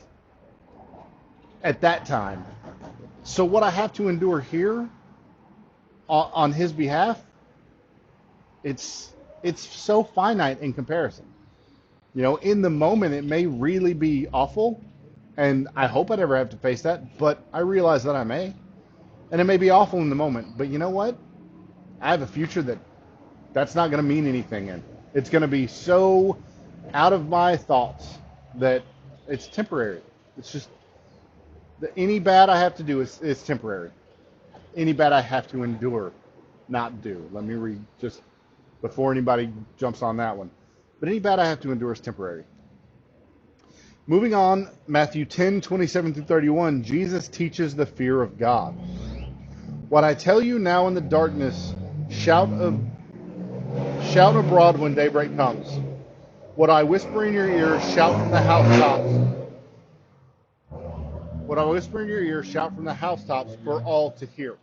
at that time. So what I have to endure here on his behalf, it's so finite in comparison. You know, in the moment, it may really be awful, and I hope I never have to face that, but I realize that I may. And it may be awful in the moment, but you know what? I have a future that's not going to mean anything in. It's going to be so out of my thoughts that it's temporary. It's just any bad I have to do is temporary. Any bad I have to endure, not do. Let me read just before anybody jumps on that one. But any bad I have to endure is temporary. Moving on, Matthew 10:27-31, Jesus teaches the fear of God. What I tell you now in the darkness, shout abroad when daybreak comes. What I whisper in your ear, shout from the housetops. What I whisper in your ear, shout from the housetops for all to hear.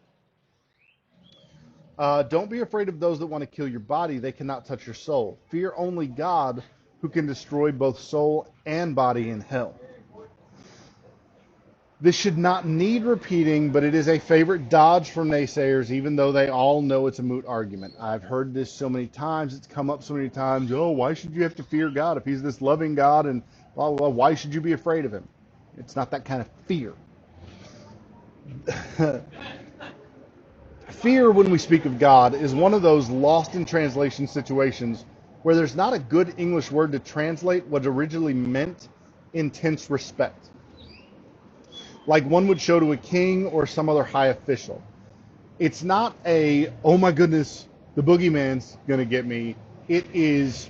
Don't be afraid of those that want to kill your body. They cannot touch your soul. Fear only God, who can destroy both soul and body in hell. This should not need repeating, but it is a favorite dodge from naysayers, even though they all know it's a moot argument. I've heard this so many times. It's come up so many times. Oh, why should you have to fear God if he's this loving God and blah, blah, blah? Why should you be afraid of him? It's not that kind of fear. Fear, when we speak of God, is one of those lost in translation situations where there's not a good English word to translate what originally meant intense respect, like one would show to a king or some other high official. It's not a, oh my goodness, the boogeyman's going to get me. It is,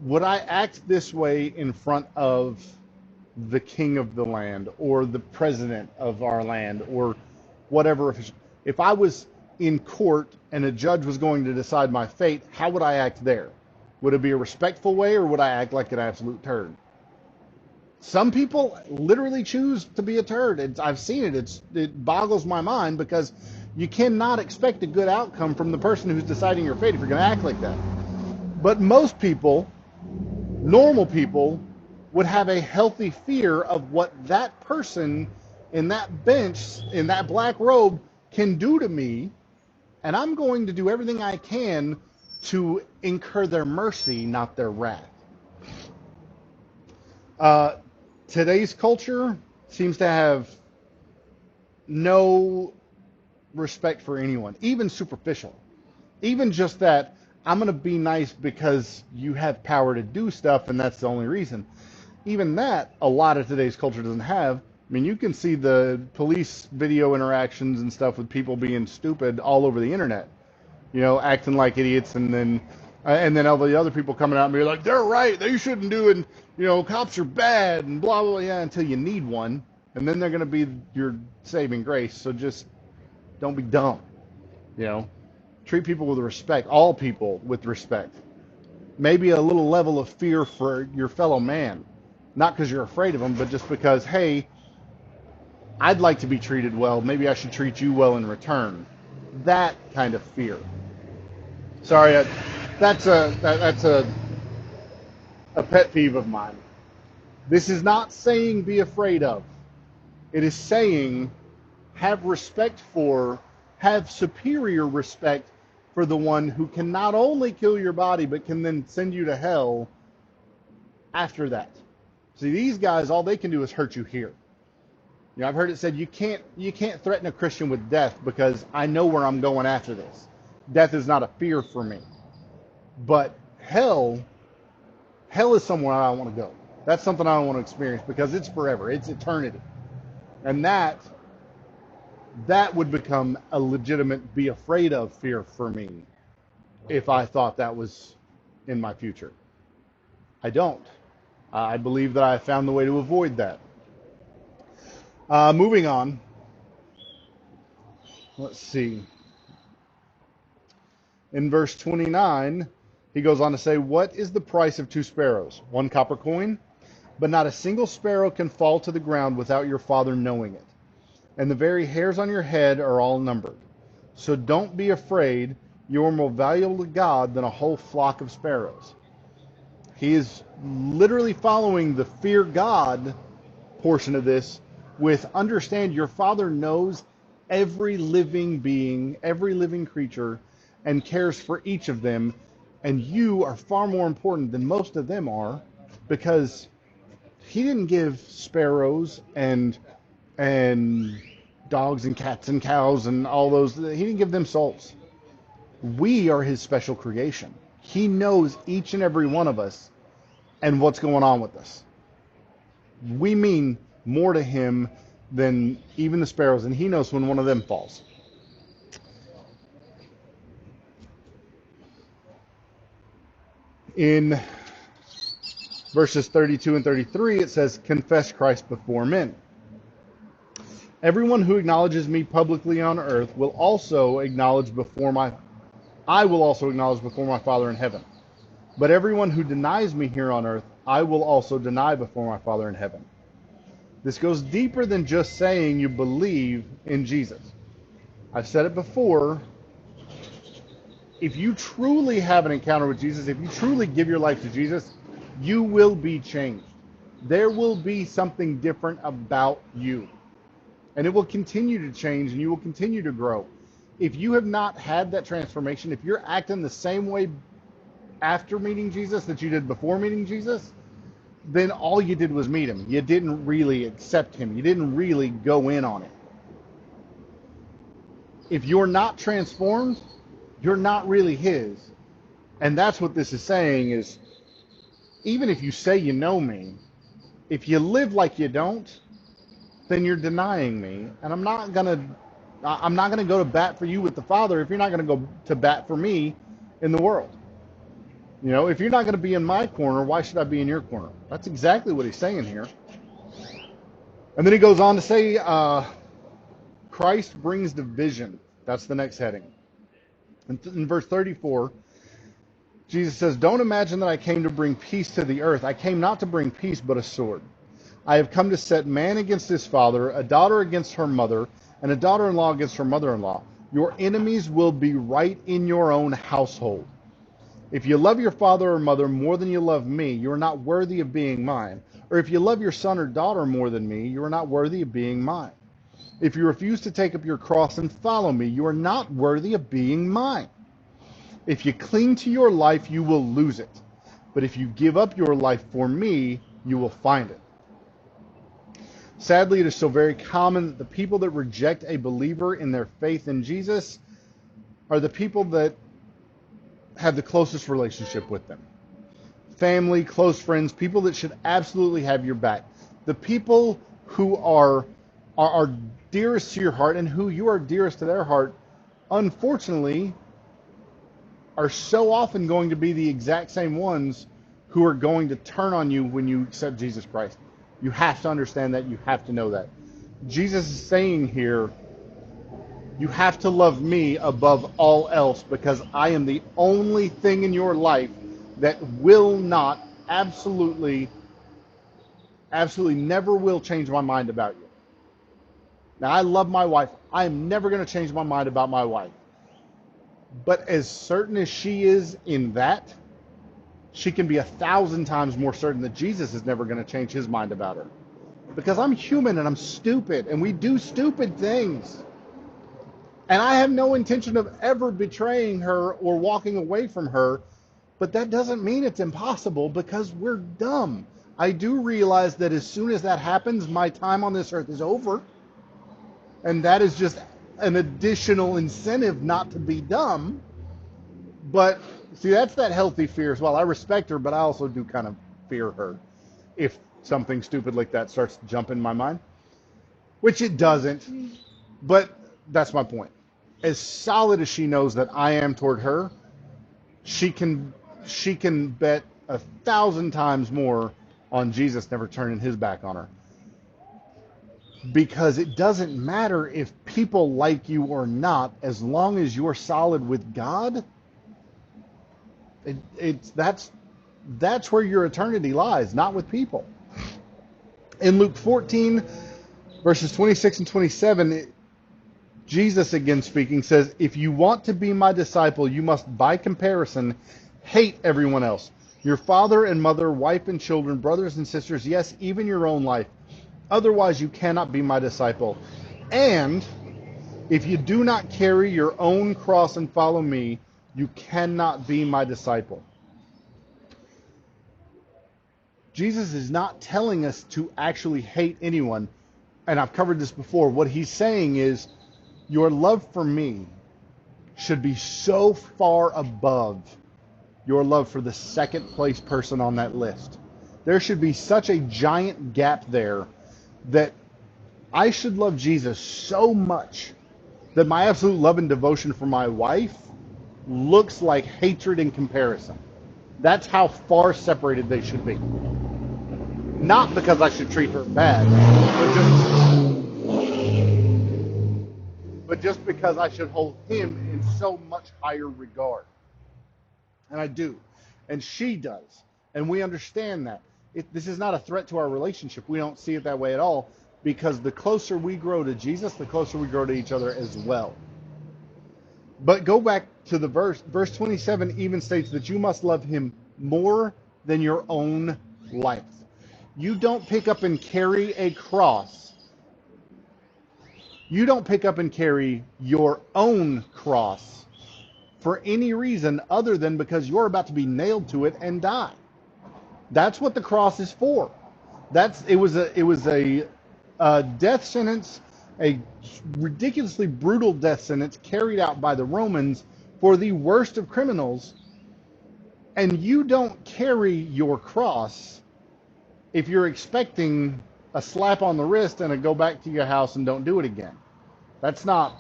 would I act this way in front of the king of the land or the president of our land or whatever official? If I was in court and a judge was going to decide my fate, how would I act there? Would it be a respectful way, or would I act like an absolute turd? Some people literally choose to be a turd. I've seen it. It boggles my mind, because you cannot expect a good outcome from the person who's deciding your fate if you're going to act like that. But most people, normal people, would have a healthy fear of what that person in that bench, in that black robe, can do to me, and I'm going to do everything I can to incur their mercy, not their wrath. Today's culture seems to have no respect for anyone, even superficial. Even just that, I'm going to be nice because you have power to do stuff, and that's the only reason. Even that, a lot of today's culture doesn't have. I mean, you can see the police video interactions and stuff with people being stupid all over the internet, you know, acting like idiots, and then all the other people coming out and be like, they're right, they shouldn't do it, and, you know, cops are bad, and blah, blah, blah, yeah, until you need one, and then they're going to be your saving grace. So just don't be dumb, you know. Treat people with respect, all people with respect. Maybe a little level of fear for your fellow man, not because you're afraid of them, but just because, hey, I'd like to be treated well. Maybe I should treat you well in return. That kind of fear. Sorry, that's a pet peeve of mine. This is not saying be afraid of. It is saying have respect for, have superior respect for the one who can not only kill your body, but can then send you to hell after that. See, these guys, all they can do is hurt you here. You know, I've heard it said you can't threaten a Christian with death because I know where I'm going after this. Death is not a fear for me. But hell is somewhere I don't want to go. That's something I don't want to experience because it's forever. It's eternity. And that would become a legitimate be afraid of fear for me if I thought that was in my future. I don't. I believe that I have found the way to avoid that. Moving on. Let's see. In verse 29, he goes on to say, "What is the price of 2 sparrows? 1 copper coin? But not a single sparrow can fall to the ground without your Father knowing it. And the very hairs on your head are all numbered. So don't be afraid. You are more valuable to God than a whole flock of sparrows." He is literally following the fear God portion of this with understand your Father knows every living being, every living creature, and cares for each of them. And you are far more important than most of them are, because he didn't give sparrows and dogs and cats and cows and all those. He didn't give them souls. We are his special creation. He knows each and every one of us and what's going on with us. We mean more to him than even the sparrows, and he knows when one of them falls. In verses 32 and 33, it says, "Confess Christ before men. Everyone who acknowledges me publicly on earth will also acknowledge before I will also acknowledge before my Father in heaven. But everyone who denies me here on earth, I will also deny before my Father in heaven." This goes deeper than just saying you believe in Jesus. I've said it before. If you truly have an encounter with Jesus, if you truly give your life to Jesus, you will be changed. There will be something different about you. And it will continue to change, and you will continue to grow. If you have not had that transformation, if you're acting the same way after meeting Jesus that you did before meeting Jesus, then all you did was meet him. You didn't really accept him. You didn't really go in on it. If you're not transformed, you're not really his. And that's what this is saying is, even if you say you know me, if you live like you don't, then you're denying me. And I'm not gonna go to bat for you with the Father if you're not gonna go to bat for me in the world. You know, if you're not gonna be in my corner, why should I be in your corner? That's exactly what he's saying here. And then he goes on to say, Christ brings division. That's the next heading. In verse 34, Jesus says, "Don't imagine that I came to bring peace to the earth. I came not to bring peace, but a sword. I have come to set man against his father, a daughter against her mother, and a daughter-in-law against her mother-in-law. Your enemies will be right in your own household. If you love your father or mother more than you love me, you are not worthy of being mine. Or if you love your son or daughter more than me, you are not worthy of being mine. If you refuse to take up your cross and follow me, you are not worthy of being mine. If you cling to your life, you will lose it. But if you give up your life for me, you will find it." Sadly, it is so very common that the people that reject a believer in their faith in Jesus are the people that have the closest relationship with them. Family, close friends, people that should absolutely have your back. The people who are dearest to your heart and who you are dearest to their heart, unfortunately, are so often going to be the exact same ones who are going to turn on you when you accept Jesus Christ. You have to understand that. You have to know that. Jesus is saying here, you have to love me above all else, because I am the only thing in your life that will not, absolutely never will change my mind about you. Now, I love my wife. I am never going to change my mind about my wife. But as certain as she is in that, she can be 1,000 times more certain that Jesus is never going to change his mind about her. Because I'm human and I'm stupid, and we do stupid things. And I have no intention of ever betraying her or walking away from her, but that doesn't mean it's impossible, because we're dumb. I do realize that as soon as that happens, my time on this earth is over. And that is just an additional incentive not to be dumb. But see, that's that healthy fear as well. I respect her, but I also do kind of fear her if something stupid like that starts to jump in my mind, which it doesn't. But that's my point. As solid as she knows that I am toward her, she can bet 1,000 times more on Jesus never turning his back on her. Because it doesn't matter if people like you or not, as long as you're solid with God, that's where your eternity lies, not with people. In Luke 14, verses 26 and 27, Jesus, again speaking, says, if you want to be my disciple, you must, by comparison, hate everyone else. Your father and mother, wife and children, brothers and sisters, yes, even your own life. Otherwise, you cannot be my disciple. And if you do not carry your own cross and follow me, you cannot be my disciple. Jesus is not telling us to actually hate anyone. And I've covered this before. What he's saying is, your love for me should be so far above your love for the second place person on that list. There should be such a giant gap there that I should love Jesus so much that my absolute love and devotion for my wife looks like hatred in comparison. That's how far separated they should be. Not because I should treat her bad, but just because I should hold him in so much higher regard. And I do. And she does. And we understand that. This is not a threat to our relationship. We don't see it that way at all, because the closer we grow to Jesus, the closer we grow to each other as well. But go back to the verse. Verse 27 even states that you must love him more than your own life. You don't pick up and carry a cross. You don't pick up and carry your own cross for any reason other than because you're about to be nailed to it and die. That's what the cross is for. It was a death sentence, a ridiculously brutal death sentence carried out by the Romans for the worst of criminals. And you don't carry your cross if you're expecting a slap on the wrist and a go back to your house and don't do it again. That's not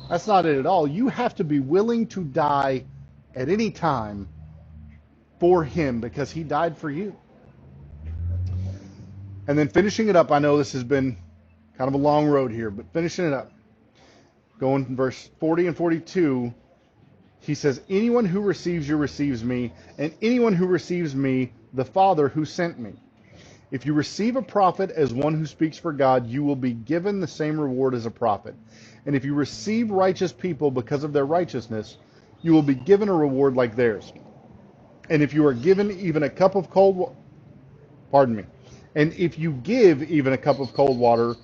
it at all. You have to be willing to die at any time for him, because he died for you. And then finishing it up, I know this has been kind of a long road here, but finishing it up, going from verse 40 and 42, he says, anyone who receives you receives me, and anyone who receives me, the Father who sent me. If you receive a prophet as one who speaks for God, you will be given the same reward as a prophet. And if you receive righteous people because of their righteousness, you will be given a reward like theirs. And if you are given even a cup of cold and if you give even a cup of cold water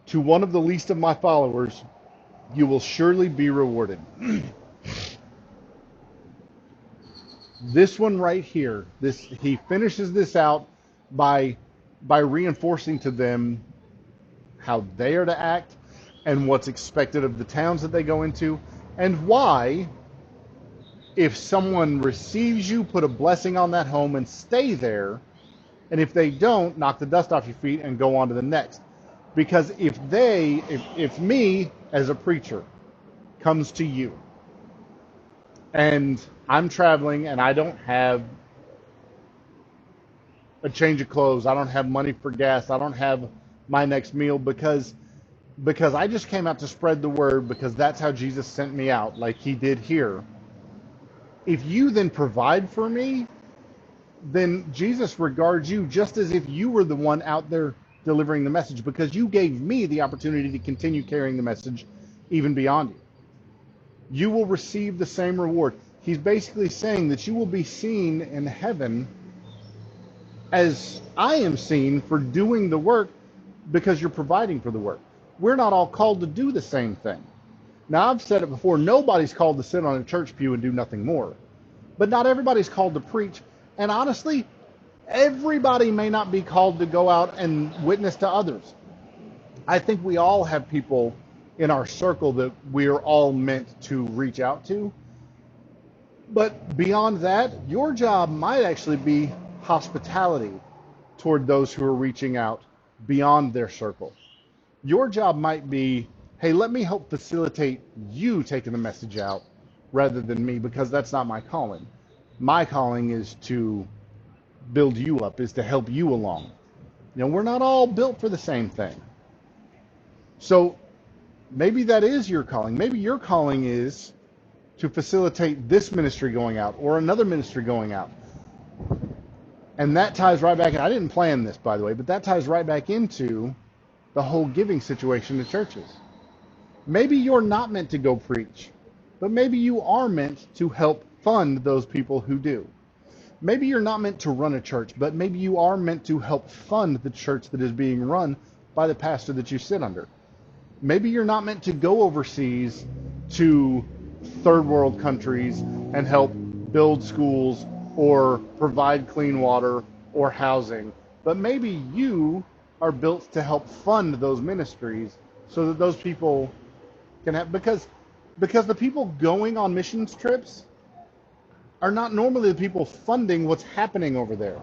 to one of the least of my followers, you will surely be rewarded. This one right here, he finishes this out by reinforcing to them how they are to act and what's expected of the towns that they go into, and why, if someone receives you, put a blessing on that home and stay there, and if they don't, knock the dust off your feet and go on to the next. Because if me as a preacher comes to you and I'm traveling and I don't have a change of clothes, I don't have money for gas, I don't have my next meal because I just came out to spread the word, because that's how Jesus sent me out, like he did here. If you then provide for me, then Jesus regards you just as if you were the one out there delivering the message, because you gave me the opportunity to continue carrying the message even beyond you. You will receive the same reward. He's basically saying that you will be seen in heaven as I am seen for doing the work, because you're providing for the work. We're not all called to do the same thing. Now, I've said it before, nobody's called to sit on a church pew and do nothing more. But not everybody's called to preach. And honestly, everybody may not be called to go out and witness to others. I think we all have people in our circle that we're all meant to reach out to. But beyond that, your job might actually be hospitality toward those who are reaching out beyond their circle. Your job might be, hey, let me help facilitate you taking the message out rather than me, because that's not my calling. My calling is to build you up, is to help you along. We're not all built for the same thing. So maybe that is your calling. Maybe your calling is to facilitate this ministry going out or another ministry going out. And that ties right back in. I didn't plan this, by the way, but that ties right back into the whole giving situation to churches. Maybe you're not meant to go preach, but maybe you are meant to help fund those people who do. Maybe you're not meant to run a church, but maybe you are meant to help fund the church that is being run by the pastor that you sit under. Maybe you're not meant to go overseas to third world countries and help build schools or provide clean water or housing, but maybe you are built to help fund those ministries so that those people can have, because the people going on missions trips are not normally the people funding what's happening over there.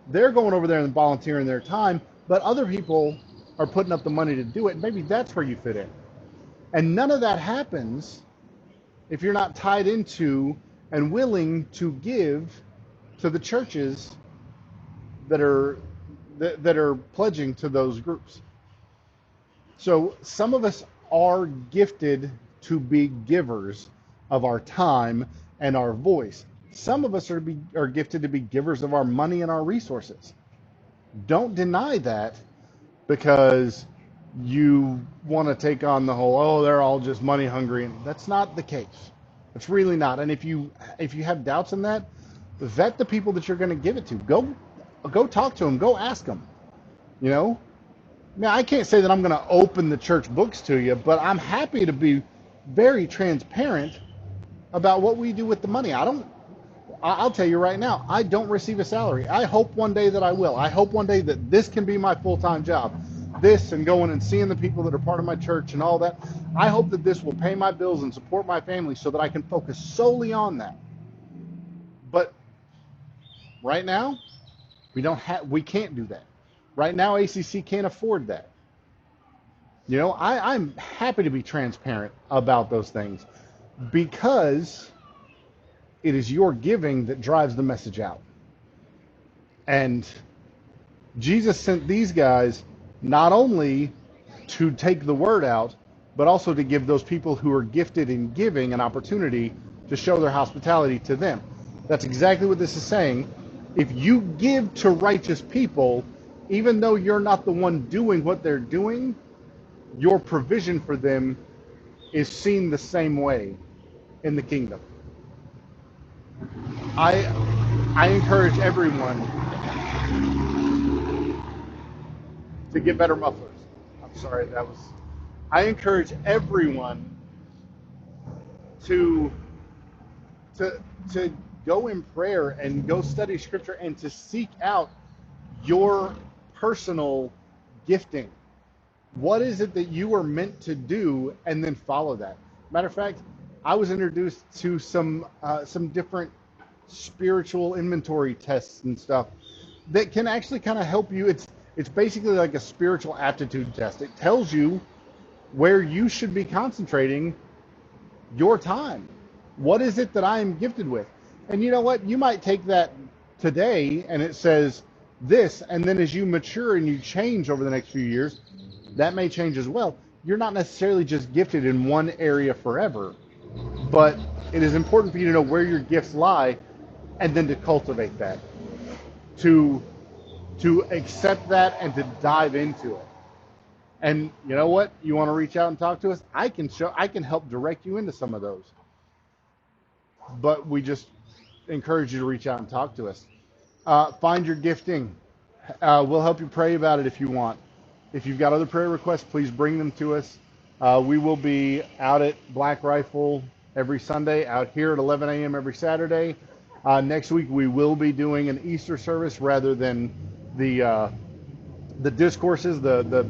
They're going over there and volunteering their time, but other people are putting up the money to do it. Maybe that's where you fit in. And none of that happens if you're not tied into and willing to give to the churches that are pledging to those groups. So some of us are gifted to be givers of our time and our voice. Some of us are gifted to be givers of our money and our resources. Don't deny that because you want to take on the whole, oh, they're all just money hungry. And that's not the case. It's really not. And if you have doubts in that, vet the people that you're going to give it to. Go talk to them. Go ask them. Now, I can't say that I'm going to open the church books to you, but I'm happy to be very transparent about what we do with the money. I'll tell you right now, I don't receive a salary. I hope one day that I will. I hope one day that this can be my full-time job. This and going and seeing the people that are part of my church and all that. I hope that this will pay my bills and support my family so that I can focus solely on that. But right now, we can't do that. Right now, ACC can't afford that. I'm happy to be transparent about those things because it is your giving that drives the message out. And Jesus sent these guys not only to take the word out, but also to give those people who are gifted in giving an opportunity to show their hospitality to them. That's exactly what this is saying. If you give to righteous people, even though you're not the one doing what they're doing, your provision for them is seen the same way in the kingdom. I encourage everyone to get better mufflers. I'm sorry, I encourage everyone to go in prayer and go study scripture and to seek out your personal gifting. What is it that you are meant to do, and then follow that? Matter of fact, I was introduced to some different spiritual inventory tests and stuff that can actually kind of help you. It's basically like a spiritual aptitude test. It tells you where you should be concentrating your time. What is it that I am gifted with? And you know what? You might take that today and it says this, and then as you mature and you change over the next few years, that may change as well. You're not necessarily just gifted in one area forever, but it is important for you to know where your gifts lie and then to cultivate that, to accept that and to dive into it. And you know what? You want to reach out and talk to us? I can help direct you into some of those. But we just encourage you to reach out and talk to us. Find your gifting. We'll help you pray about it if you want. If you've got other prayer requests, please bring them to us. We will be out at Black Rifle every Sunday, out here at 11 a.m. every Saturday. Next week we will be doing an Easter service rather than the discourses, the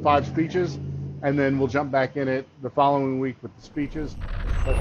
5 speeches, and then we'll jump back in it the following week with the speeches. But